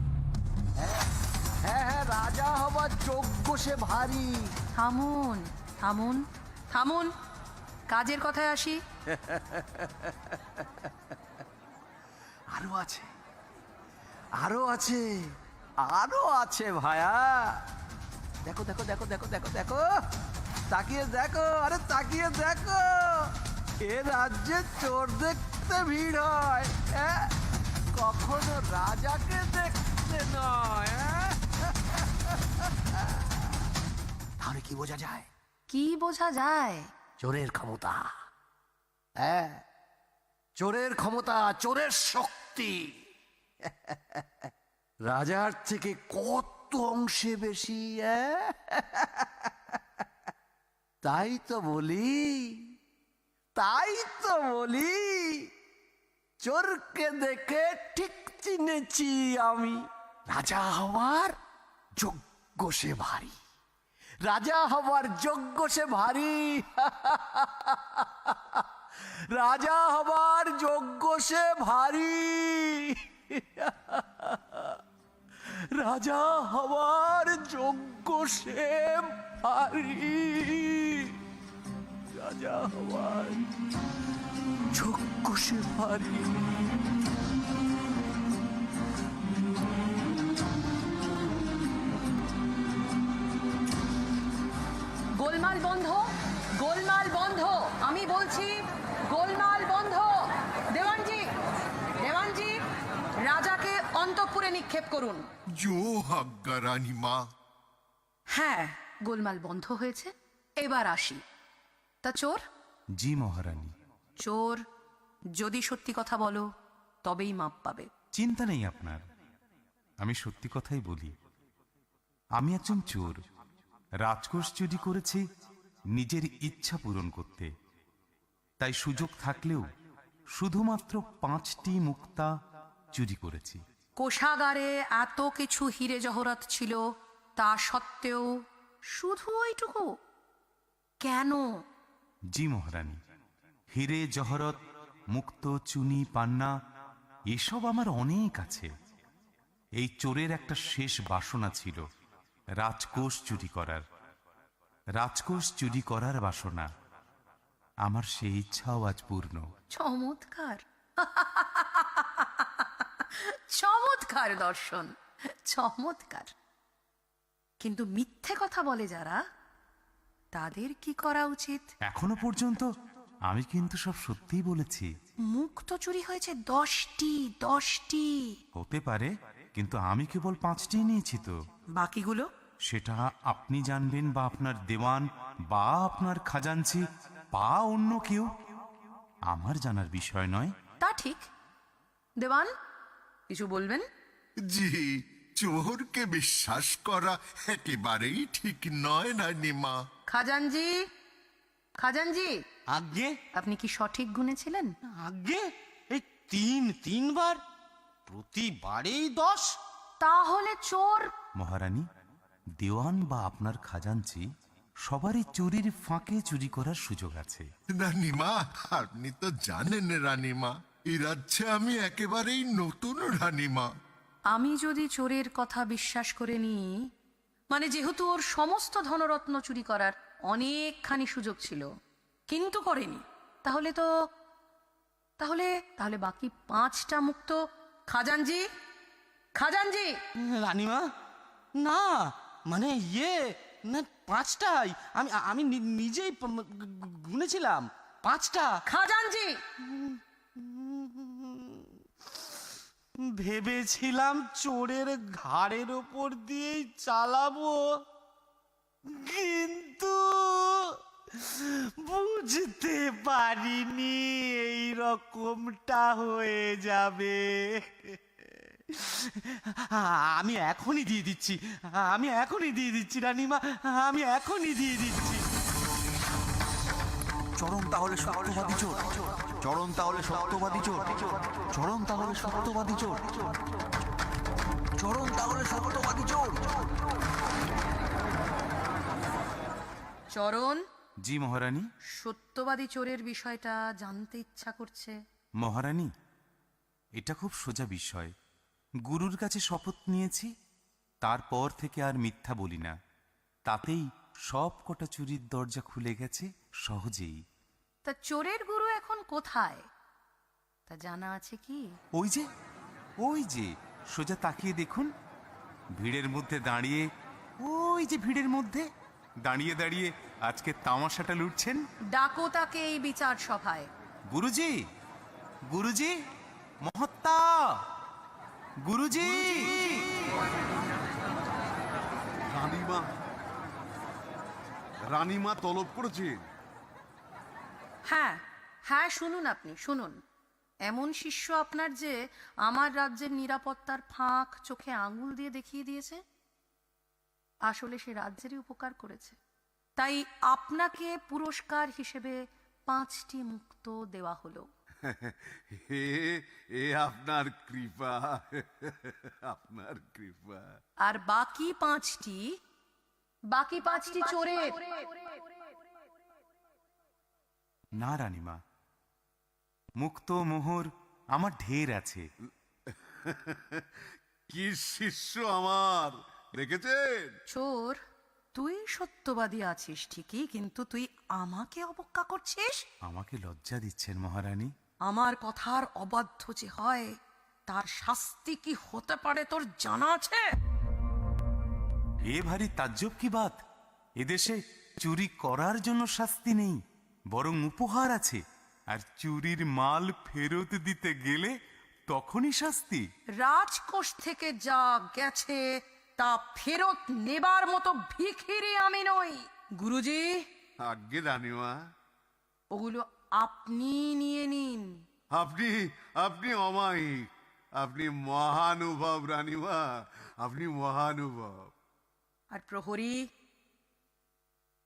হ্যাঁ হ্যাঁ হ্যাঁ, রাজা হবার যোগ্য সে ভারী। থামুন থামুন থামুন, কাজের কথায় আসি। আরো আছে, আরো আছে, আরো আছে ভায়া। দেখো দেখো দেখো দেখো দেখো দেখো, তাকিয়ে দেখো, আরে তাকিয়ে দেখো। এ রাজ্যে চোর দেখতে ভিড় হয়, হ্যাঁ? কখনো রাজাকে দেখতে নয়। তাহলে কি বোঝা যায়? কি বোঝা যায়? চোরের ক্ষমতা। হ্যাঁ, চোরের ক্ষমতা, চোরের শক্তি রাজার থেকে কত অংশে বেশি। তাই তো বলি, তাই তো বলি, চোরকে দেখে ঠিক চিনেছি আমি, রাজা হওয়ার যোগ্য সে ভারী, রাজা হবার যোগ্য সে ভারী। রাজা হবার যোগ্য সে ভারী, রাজা হবার যোগ্য সে ভারী, রাজা হবার যোগ্য সে ভারী। গোলমাল বন্ধ, গোলমাল বন্ধ, আমি বলছি গোলমাল বন্ধ। দেওয়ানজি, দেওয়ানজি, রাজাকে অন্তঃপুরে নিক্ষেপ করুন। জো আজ্ঞা রানীমা। হ্যাঁ, গোলমাল বন্ধ হয়েছে, এবার আসি। তা চোর? জি মহারানী। চোর যদি সত্যি কথা বলো তবেই মাপ পাবে। চিন্তা নেই আপনার, আমি সত্যি কথাই বলি। আমি একজন চোর, রাজকোষ চুরি করেছি নিজের ইচ্ছা পূরণ করতে। তাই সুযোগ থাকলেও শুধুমাত্র 5টি মুক্তা চুরি করেছি। কোষাগারে এত কিছু হিরে জহরত ছিল, তা সত্ত্বেও শুধু ওইটুকু কেন? জি মহারানী, হিরে জহরত, মুক্ত, চুনি, পান্না এসব আমার অনেক আছে। এই চোরের একটা শেষ বাসনা ছিল, রাজকোষ চুরি করার। রাজকোষ চুরি করার বাসনা, আমার সেই ইচ্ছাও আজ পূর্ণ। চমৎকার, চমৎকার দর্শন, চমৎকার। কিন্তু মিথ্যে কথা বলে যারা, তাদের কি করা উচিত? এখনো পর্যন্ত আমি কিন্তু সব সত্যিই বলেছি। মুখ তো চুরি হয়েছে 10টি, 10টি। হতে পারে, কিন্তু আমি কেবল 5টি নিয়েছি তো। বাকিগুলো? সেটা আপনি জানবেন, বা আপনার দেওয়ান, বা আপনার খাজাঞ্চি, বা অন্য কেউ। আমার জানার বিষয় নয়। তা ঠিক। দেওয়ান, কিছু বলবেন? জি, চোরকে বিশ্বাস করা একেবারেই ঠিক নয় রানীমা। খাজানজি, খাজানজি, আজ্ঞে, আপনি কি সঠিক গুনেছিলেন? আজ্ঞে, এই তিনবার, প্রতিবারেই 10। তাহলে চোর? মহারানী, দেওয়ান বা আপনার খাজাঞ্চি সবারই চুরির ফাঁকে চুরি করার সুযোগ আছে। রানীমা, আপনি তো জানেন রানীমা, এই রাজ্যে আমি একেবারেই নতুন রানীমা। আমি যদি চোরের কথা বিশ্বাস করে নিই, মানে যেহেতু ওর সমস্ত ধনরত্ন চুরি করার অনেকখানি সুযোগ ছিল কিন্তু করেনি, তাহলে তাহলে বাকি 5টা মুখ তো খাজানজি খাজানজি রানীমা, না মানে না 5টাই। আমি আমি নিজেই গুনেছিলাম 5টা। খাজানজি ভেবেছিলাম চোরের ঘাড়ের ওপর দিয়েই চালাবো, কিন্তু বুঝতে পারিনি এই রকমটা হয়ে যাবে। আমি এখনই দিয়ে দিচ্ছি, আমি এখনই দিয়ে দিচ্ছি রানীমা, আমি এখনই দিয়ে দিচ্ছি। চরণ তাহলে সত্যবাদী চোর, চরণ তাহলে সত্যবাদী চোর, চরণ তাহলে সত্যবাদী চোর, চরণ তাহলে সত্যবাদী চোর। চরণ, জি মহারানী। সত্যবাদী চোরের বিষয়টা জানতে ইচ্ছা করছে। মহারানী, এটা খুব সোজা বিষয়। গুরুর কাছে শপথ নিয়েছি, তারপর থেকে আর মিথ্যা বলি না। তাতেই সব কটা চুরির দরজা খুলে গেছে সহজেই। তা চোরের গুরু এখন কোথায় তা জানা আছে কি? ওই যে সোজা তাকিয়ে দেখুন, ভিড়ের মধ্যে দাঁড়িয়ে, ওই যে ভিড়ের মধ্যে দাঁড়িয়ে দাঁড়িয়ে আজকে তামাশাটা লুটছেন। ডাকো তাকে এই বিচার সভায়। গুরুজি, গুরুজি, মহাত্মা, গুরুজি। রানীমা, রানীমা তলব করেছেন। হ্যাঁ হ্যাঁ, শুনুন, আপনি শুনুন। এমন শিষ্য আপনার যে আমার রাজ্যের নিরাপত্তার ফাঁক চোখে আঙুল দিয়ে দেখিয়ে দিয়েছে। আসলে সে রাজ্যেরই উপকার করেছে, তাই আপনাকে পুরস্কার হিসেবে 5টি মুক্ত দেওয়া হলো। এ আপনার কৃপা, আপনার কৃপা। আর বাকি 5টি চোরের। না রানীমা, মুক্ত মোহর আমার ঢের আছে। কি শিষ্য আমার, দেখেছেন? চোর, তুই সত্যবাদী আছিস ঠিকই, কিন্তু তুই আমাকে অবজ্ঞা করছিস। আমাকে লজ্জা দিচ্ছেন মহারানী। আমার কথার অবাধ্য যে হয় তার শাস্তি কি হতে পারে তোর জানা আছে? এ ভারী তাজ্জব কি বাত! এদেশে চুরি করার জন্য শাস্তি নেই, বরং উপহার আছে। আর চুরির মাল ফেরত দিতে গেলে তখনই শাস্তি। রাজকোষ থেকে যা গেছে তা ফেরত নেবার মতো ভিখিরি আমি নই। গুরুজি, আজ্ঞে রানীমা। ওগুলো আপনি নিয়ে নিন। আপনি আপনি অমায়িক, আপনি মহানুভব রানীমা, আপনি মহানুভব। আর প্রহরী,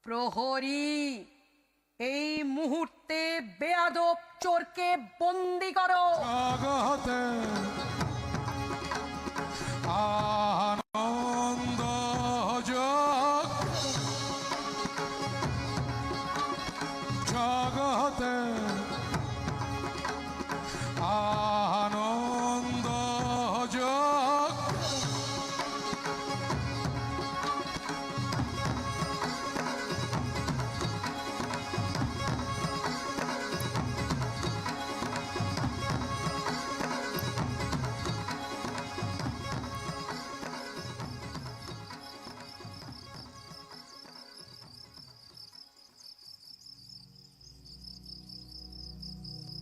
প্রহরী, এই মুহূর্তে বেয়াদব চোরকে বন্দি করো। জগতে আনন্দ যোগ, জগতে আনন্দ যোগ।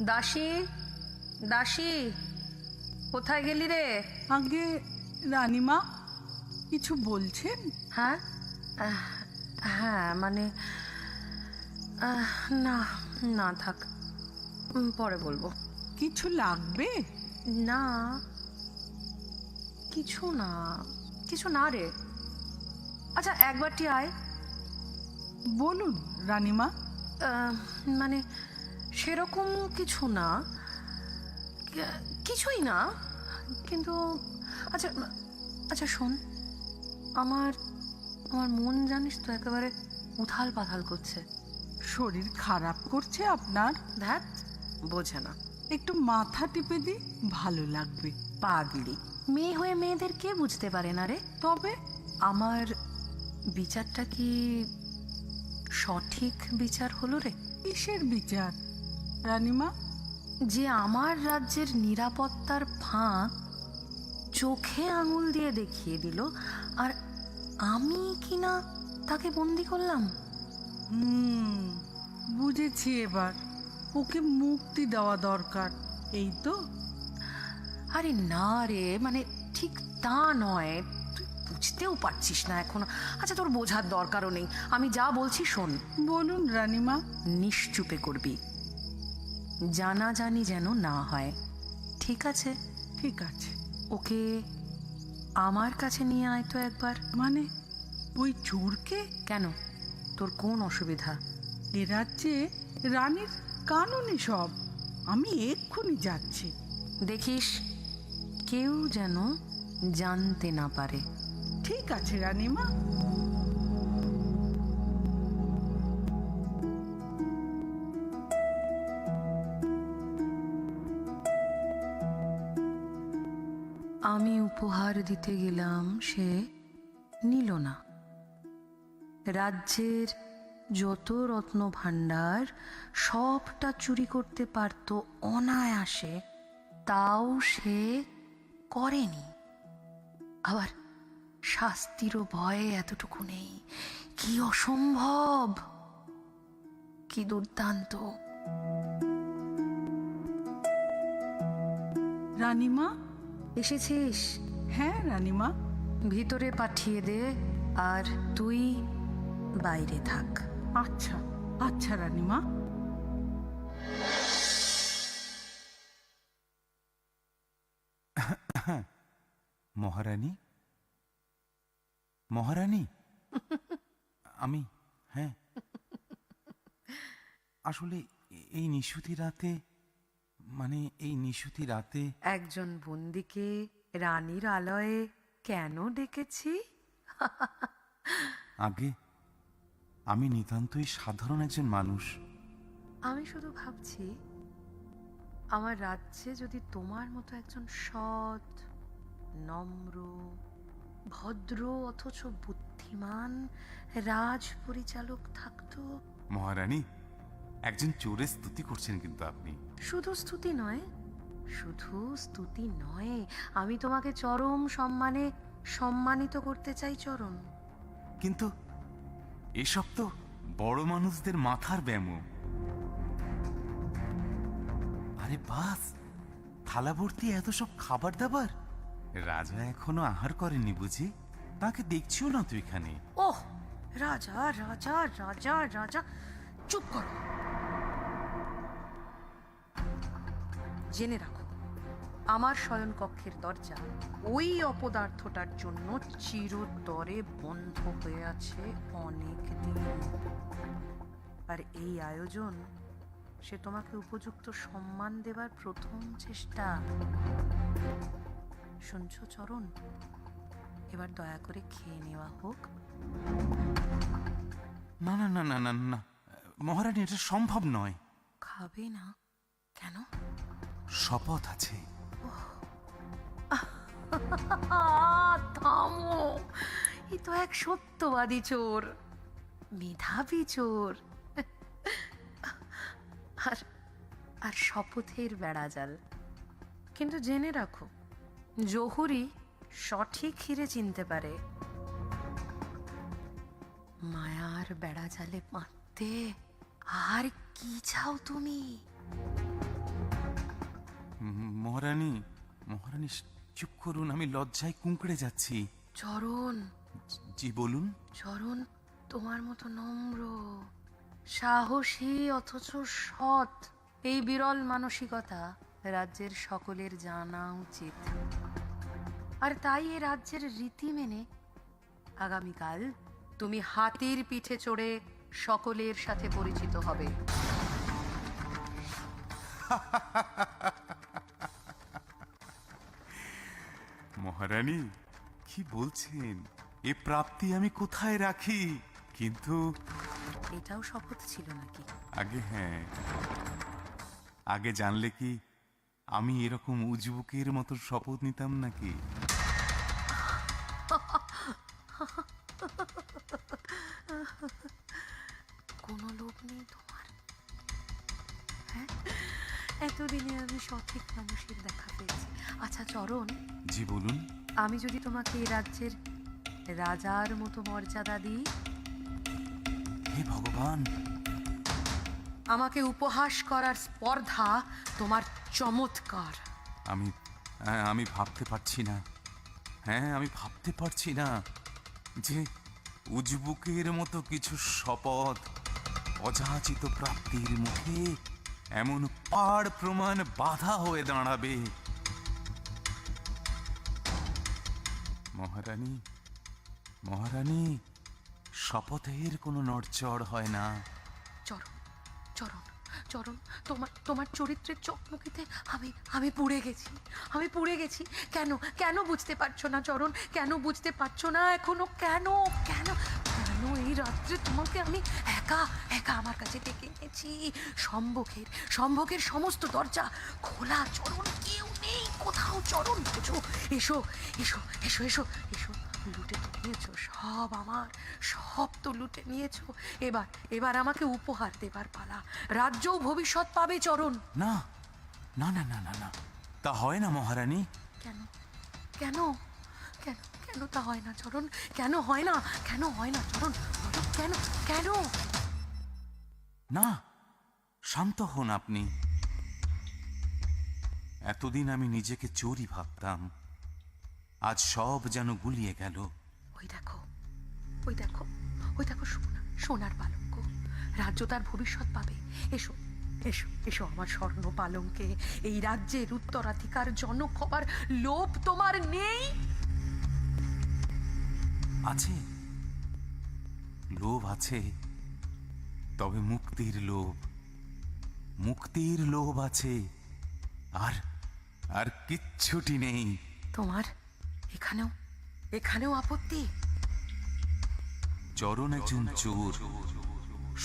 দাসী, দাসী, কোথায় গেলি রে? আগে রানীমা কিছু বলছেন? হ্যাঁ হ্যাঁ, মানে না না, থাক, পরে বলবো। কিছু লাগবে? না, কিছু না, কিছু না রে। আচ্ছা, একবারটি আয়। বলুন রানীমা। মানে সেরকম কিছু না, কিছুই না, কিন্তু আচ্ছা আচ্ছা শোন, আমার আমার মন জানিস তো একেবারে উথাল পাথাল করছে। শরীর খারাপ করছে আপনার? ধ্যাত, বোঝে না। একটু মাথা টিপে দি, ভালো লাগবে। পাগলি মেয়ে হয়ে মেয়েদের কে বুঝতে পারে না রে? তবে আমার বিচারটা কি সঠিক বিচার হলো রে? কিসের বিচার রানীমা? যে আমার রাজ্যের নিরাপত্তার ফাঁক চোখে আঙুল দিয়ে দেখিয়ে দিল, আর আমি কিনা তাকে বন্দি করলাম। বুঝেছি এবার। ওকে মুক্তি দেওয়া দরকার, এই তো? আরে না রে, মানে ঠিক তা নয়, তুই বুঝতেও পারছিস না এখনো। আচ্ছা, তোর বোঝার দরকারও নেই, আমি যা বলছি শোন। বলুন রানীমা। নিশ্চুপে করবি, জানাজানি যেন না হয়, ঠিক আছে? ঠিক আছে। ওকে আমার কাছে নিয়ে আয় তো একবার। মানে ওই চোরকে? কেন, তোর কোন অসুবিধা? এ রাজ্যে রানীর কানুনি সব। আমি এক্ষুনি যাচ্ছি। দেখিস কেউ যেন জানতে না পারে। ঠিক আছে রানীমা। আমি উপহার দিতে গেলাম, সে নিল না। রাজ্যের যত রত্ন ভাণ্ডার সবটা চুরি করতে পারত অনায়াসে, তাও সে করেনি। আবার শাস্তিরও ভয়ে এতটুকু নেই। কি অসম্ভব, কি দুর্দান্ত! রানীমা এসেছিস? হ্যাঁ রানীমা। ভিতরে পাঠিয়ে দে, আর তুই বাইরে থাক। আচ্ছা আচ্ছা রানীমা। মহারানী, মহারানী, আমি, হ্যাঁ, আসলে এই নিশুতি রাতে, মানে এই নিশুতি রাতে একজন বন্দিকে রানীর আলয়ে কেন ডেকেছি? আগে আমি নিতান্তই সাধারণ একজন মানুষ। আমি শুধু ভাবছি, আমার রাজ্যে যদি তোমার মতো একজন সৎ, নম্র, ভদ্র অথচ বুদ্ধিমান রাজ পরিচালক থাকতো। মহারানী, একজন চোরের স্তুতি করছেন কিন্তু আপনি। শুধু স্তুতি নয়, শুধু স্তুতি নয়, আমি তোমাকে চরম সম্মানে সম্মানিত করতে চাই, চরম। কিন্তু এসব তো বড় মানুষদের মাথার ব্যামো। আরে বাস, থালা ভর্তি এত সব খাবার দাবার। রাজা এখনো আহার করেননি বুঝি? তাকে দেখছিও না তো এখানে। ওহ, রাজা রাজা রাজা রাজা, চুপ করো। জেনে রাখো, আমার শয়নকক্ষের দরজা ওই অপদার্থটার জন্য চিরতরে বন্ধ হয়ে আছে অনেক দিন। আর এই আয়োজন সে তোমাকে উপযুক্ত সম্মান দেবার প্রথম চেষ্টা। শুনছো চরণ, এবার দয়া করে খেয়ে নেওয়া হোক। না না না না না না মহারানী, এটা সম্ভব নয়। খাবে না কেন? শপথ আছে। থামো, এ তো এক সত্যবাদী চোর, মেধাবী চোর, আর আর শপথের বেড়াজাল। কিন্তু জেনে রাখো, জহুরি সঠিক হিরে চিনতে পারে। মায়ার বেড়াজালে পাঁচতে আর কি চাও তুমি? মহারানী, মহারানী চুপ করুন, আমি লজ্জায় কুঁকড়ে যাচ্ছি। চরণ, জি বলুন। চরণ, তোমার মতো নম্র, সাহসী অথচ সৎ এই বিরল মানসিকতা রাজ্যের সকলের জানা উচিত। আর তাই এ রাজ্যের রীতি মেনে আগামীকাল তুমি হাতির পিঠে চড়ে সকলের সাথে পরিচিত হবে। মহারানী, কি বলছেন? এ প্রাপ্তি আমি কোথায় রাখি? কিন্তু এটাও শপথ ছিল নাকি? আগে, হ্যাঁ, আগে জানলে কি আমি এরকম উজবুকের মতো শপথ নিতাম নাকি? কোনো লোভ নেই তোমার? হ্যাঁ, এতদিনে আমি সঠিক মানুষের দেখা পেয়েছি। আচ্ছা চরণ, জি বলুন। আমি যদি তোমাকে এই রাজ্যের রাজার মতো মর্যাদা দিই, হে ভগবান, আমাকে উপহাস করার স্পর্ধা তোমার চমৎকার। আমি ভাবতে পারছি না, আমি ভাবতে পারছি না যে উজবুকের মতো কিছু শপথ অযাচিত প্রাপ্তির মুখে এমন পাড় প্রমাণ বাধা হয়ে দাঁড়াবে। মহারানী, মহারানী, শপথের কোনো নড়চড় হয় না। চরণ, চরণ, চরণ, তোমার চরিত্রের চকমকিতে আমি পুড়ে গেছি, আমি পুড়ে গেছি। কেন কেন বুঝতে পারছো না চরণ? কেন বুঝতে পারছো না এখনো? কেন কেন কেন এই রাত্রে তোমাকে আমি একা একা আমার কাছে ডেকে এনেছি? সম্ভোগের সমস্ত দরজা খোলা চরণ, কেউ নেই কোথাও চরণ। বুঝো, এসো এসো এসো এসো এসো। লুটে তো নিয়েছো সব, আমার সব তো লুটে নিয়েছো। এবার আমাকে উপহার দেবার পালা। রাজ্যও ভবিষ্যৎ পাবে চরণ। না না না না না না, তা হয় না মহারানী। কেন কেন কেন কেন তা হয় না চরণ? কেন হয় না? কেন হয় না চরণ? বলো, কেন কেন? না, শান্ত হন আপনি। এতদিন আমি নিজেকে চোরই ভাবতাম, আজ সব যেন গুলিয়ে গেল। ওই দেখো ওই দেখো ওই দেখো, সোনার পালঙ্ক। রাজ্য তার ভবিষ্যৎ পাবে। এসো এসো এসো আমার স্বর্ণ পালঙ্কে। এই রাজ্যের উত্তরাধিকার জনক হবার লোভ তোমার নেই? আছে, লোভ আছে, তবে মুক্তির লোভ, মুক্তির লোভ আছে, আর আর কিচ্ছুটি নেই। তোমার এখানেও আপত্তি? চরণ একজন চোর,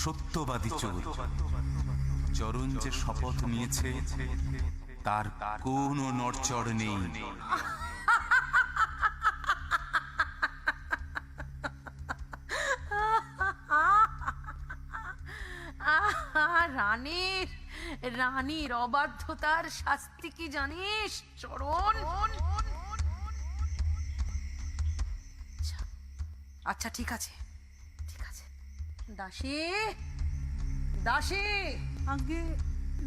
সত্যবাদী চোর। চরণ যে শপথ নিয়েছে তার কোনো নড়চড় নেই। রানীর অবাধ্যতার শাস্তি কি জানিস চরণ? আচ্ছা ঠিক আছে ঠিক আছে। দাসী, দাসী। আগে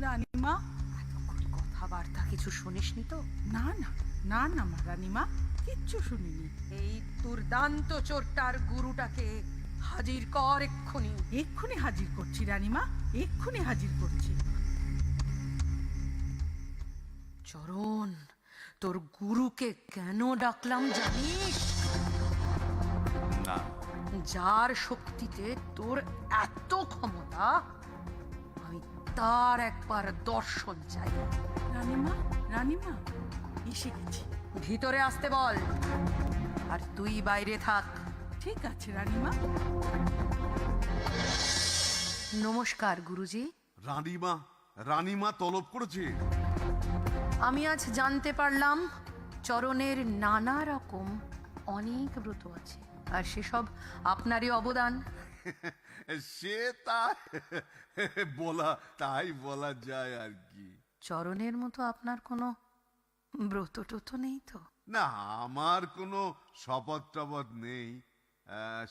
রানীমা। এতক্ষণ কথাবার্তা কিছু শুনিসনি তো? না না না না মা রানীমা, কিচ্ছু শুনিনি। এই দুর্দান্ত চোরটার গুরুটাকে হাজির কর এক্ষুনি। এক্ষুনি হাজির করছি রানীমা, এক্ষুনি হাজির করছি। চরণ, তোর গুরুকে কেন ডাকলাম জানিস? না। যার শক্তিতে তোর এত ক্ষমতা, আমি তার একবার দর্শন চাই। রানীমা রানীমা, এসে গেছি। ভিতরে আসতে বল, আর তুই বাইরে থাক। ঠিক আছে রানীমা। নমস্কার গুরুজি। রানীমা, রানীমা তলব করেছে। আমি আজ জানতে পারলাম চরণের নানা রকম অনেক ব্রত আছে, আর সেসব আপনারই অবদান। সে তাই বলা যায় আর কি। চরণের মতো আপনার কোনো ব্রত টত নেই তো? না, আমার কোনো শপথ টপথ নেই,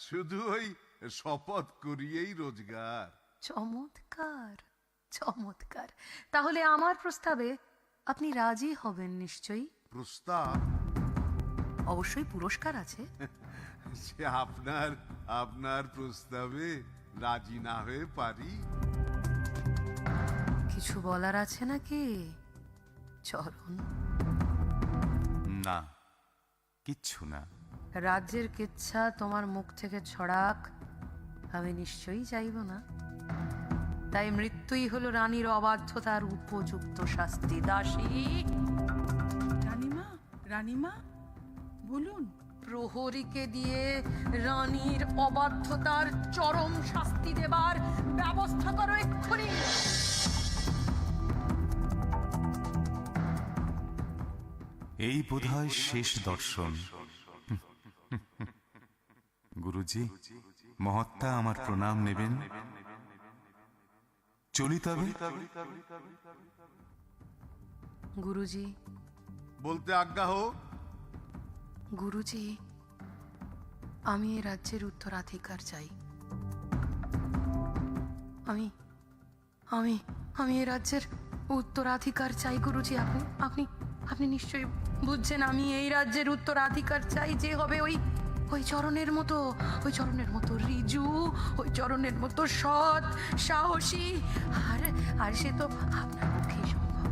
শুধু ওই শপথ করিয়েই রোজগার। চমৎকার চমৎকার। তাহলে আমার প্রস্তাবে আপনি রাজি হবেন নিশ্চয়ই? প্রস্তাব? অবশ্যই পুরস্কার আছে। সে আপনার প্রস্তাবে রাজি না হয়ে পারি? কিছু বলার আছে নাকি চরণ? না, কিচ্ছু না। রাজ্যের কিচ্ছা তোমার মুখ থেকে ছড়াক আমি নিশ্চয়ই চাইব না। তাই মৃত্যুই হলো রানীর অবাধ্যতার উপযুক্ত শাস্তি। দাসী। রানীমা রানীমা, বলুন। প্রহরীকে দিয়ে রানীর অবাধ্যতার চরম শাস্তি দেবার ব্যবস্থা করো এক্ষুনি। এই বোধহয় শেষ দর্শন। গুরুজি, মহাত্মা আমার প্রণাম নেবেন। চলি তবে। গুরুজি, বলতে আজ্ঞা হোক। গুরুজি, আমি এ রাজ্যের উত্তরাধিকার চাই। আমি আমি আমি এ রাজ্যের উত্তরাধিকার চাই গুরুজি। আপনি আপনি আপনি নিশ্চয়ই বুঝছেন, আমি এই রাজ্যের উত্তরাধিকার চাই, যে হবে ওই ওই চরণের মতো, ওই চরণের মতো রিজু, ওই চরণের মতো সৎ, সাহসী। আর সে তো আপনার পক্ষেই সম্ভব,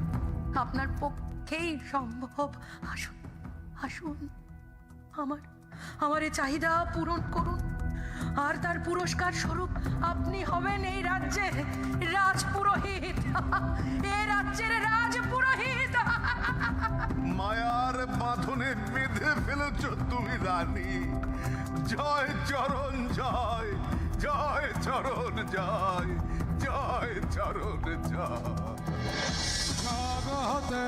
আপনার পক্ষেই সম্ভব। আসুন আসুন, আমার এই চাহিদা পূরণ করুন, আর তার পুরস্কার স্বরূপ আপনি হবেন এই রাজ্যের রাজপুরোহিত, এই রাজ্যের রাজপুরোহিত। মায়ার বাঁধনে বেঁধে ফেলেছ তুমি রানী। জয় চরণ জয়, জয় চরণ জয়, জয় চরণ জয়। জগতে